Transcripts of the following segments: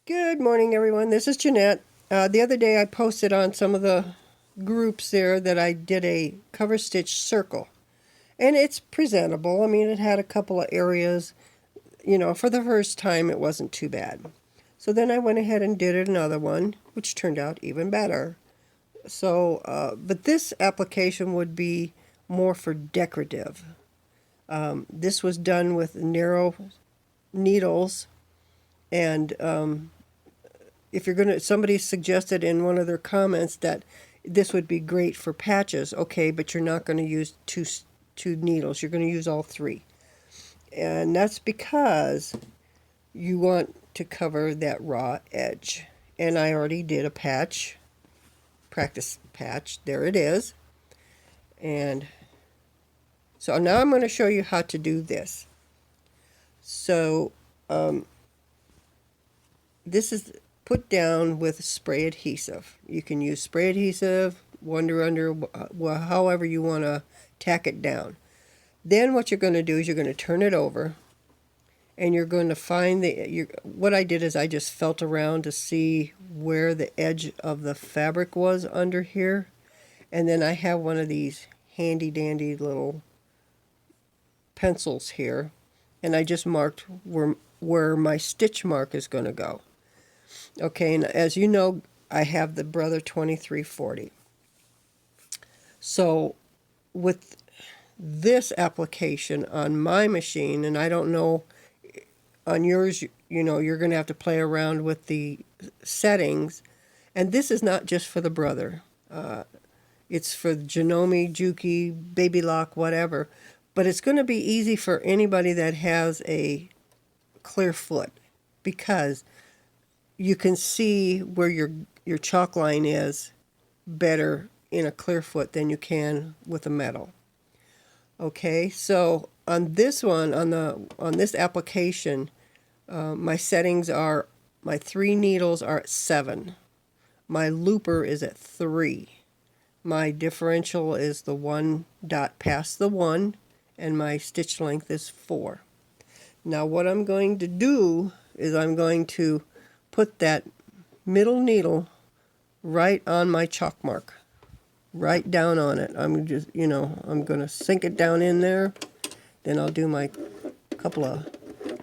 Good morning, everyone. This is Jeanette. The other day I posted on some of the groups there that I did a cover stitch circle. And it's presentable. I mean, it had a couple of areas. For the first time it wasn't too bad. So then I went ahead and did another one, which turned out even better. But this application would be more for decorative. This was done with narrow needles, and somebody suggested in one of their comments that this would be great for patches. Okay, but you're not going to use two needles. You're going to use all three. And that's because you want to cover that raw edge. And I already did a practice patch. There it is. And so now I'm going to show you how to do this. So this is put down with spray adhesive. You can use spray adhesive, under, however you want to tack it down. Then what you're going to do is you're going to turn it over, and you're going to find what I did is I just felt around to see where the edge of the fabric was under here. And then I have one of these handy dandy little pencils here, and I just marked where my stitch mark is going to go. Okay, and as you know, I have the Brother 2340. So with this application on my machine, and I don't know on yours, you're going to have to play around with the settings. And this is not just for the Brother. It's for Janome, Juki, Baby Lock, whatever. But it's going to be easy for anybody that has a clear foot, because you can see where your chalk line is better in a clear foot than you can with a metal. Okay, so on this one, on this application, my settings are, my 3 needles are at 7. My looper is at 3. My differential is the 1 dot past the 1, and my stitch length is 4. Now what I'm going to do is I'm going to put that middle needle right on my chalk mark, right down on it. I'm just, I'm going to sink it down in there. Then I'll do my couple of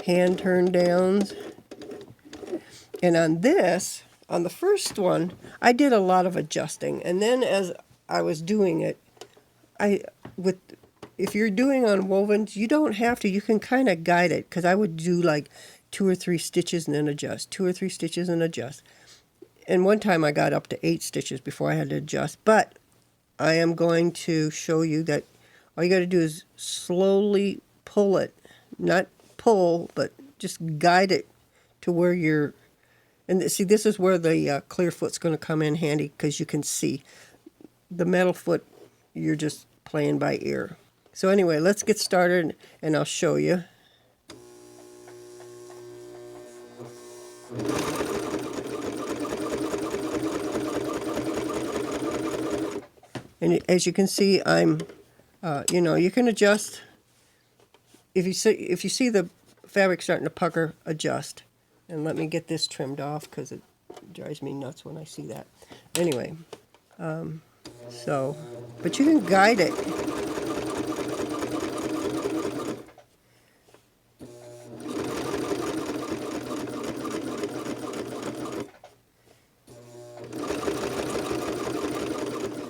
hand turn downs. And on the first one, I did a lot of adjusting. And then as I was doing it, if you're doing on wovens, you don't have to. You can kind of guide it, because I would do like 2 or 3 stitches and then adjust, 2 or 3 stitches and adjust. And one time I got up to 8 stitches before I had to adjust. But I am going to show you that all you got to do is slowly pull it, not pull, but just guide it to where you're. And see, this is where the clear foot's going to come in handy, because you can see the metal foot. You're just playing by ear. So anyway, let's get started, and I'll show you. And as you can see, I'm, you can adjust. If you see the fabric starting to pucker, adjust. And let me get this trimmed off, because it drives me nuts when I see that. Anyway, but you can guide it.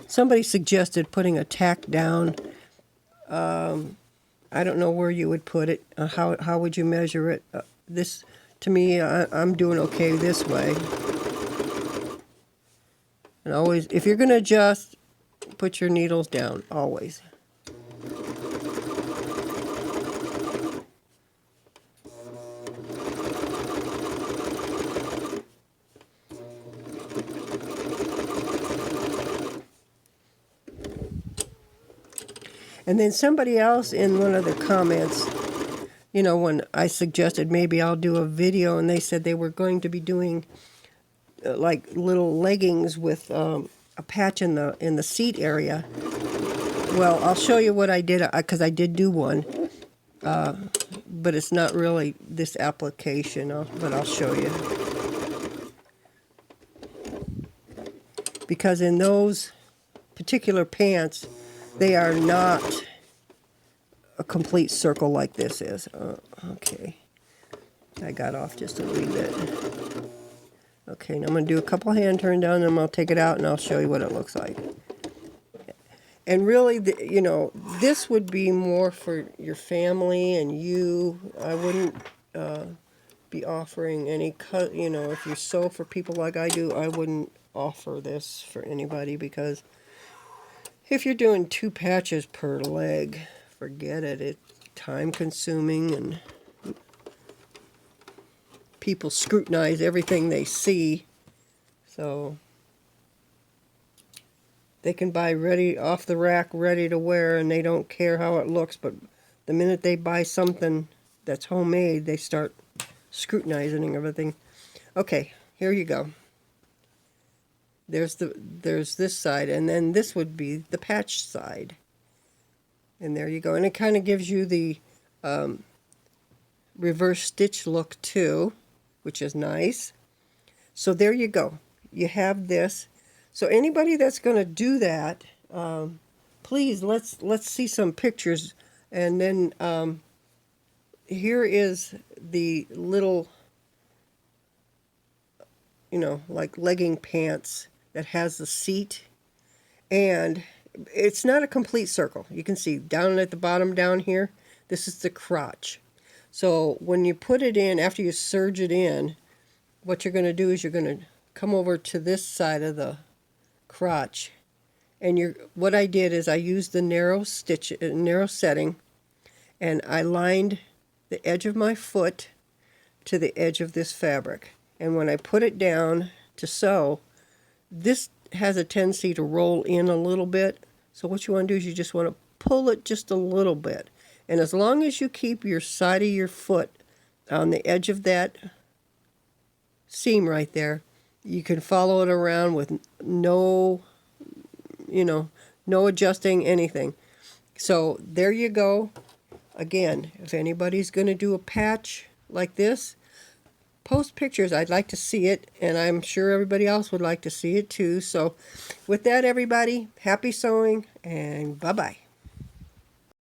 Somebody suggested putting a tack down. I don't know where you would put it. How would you measure it? This, to me, I'm doing okay this way. And always, if you're going to adjust, put your needles down, always. And then somebody else in one of the comments, when I suggested maybe I'll do a video, and they said they were going to be doing like little leggings with a patch in the seat area. Well, I'll show you what I did, because I did do one. but it's not really this application, but I'll show you. because in those particular pants, they are not a complete circle like this is. Okay, I got off just a wee bit. Okay, now I'm going to do a couple hand turn down, and I'll take it out and I'll show you what it looks like. And really, you know, this would be more for your family and you. I wouldn't be offering any cut, you know, if you sew for people like I do, I wouldn't offer this for anybody, because if you're doing 2 patches per leg, forget it. It's time consuming, and people scrutinize everything they see. So they can buy ready off the rack, ready to wear, and they don't care how it looks, but the minute they buy something that's homemade, they start scrutinizing everything. Okay, here you go. There's this side, and then this would be the patch side. And there you go. And it kind of gives you the reverse stitch look too, which is nice. So there you go. You have this. So anybody that's going to do that, please let's see some pictures. And then here is the little, you know, like legging pants that has the seat, and it's not a complete circle. You can see down at the bottom down here, this is the crotch. So when you put it in, after you serge it in, what you're going to do is you're going to come over to this side of the crotch, and what I did is I used the narrow setting, and I lined the edge of my foot to the edge of this fabric. And when I put it down to sew, this has a tendency to roll in a little bit. So what you want to do is you just want to pull it just a little bit. And as long as you keep your side of your foot on the edge of that seam right there, you can follow it around with no, no adjusting anything. So there you go. Again, if anybody's going to do a patch like this, post pictures. I'd like to see it, and I'm sure everybody else would like to see it too. So with that, everybody, happy sewing, and bye-bye.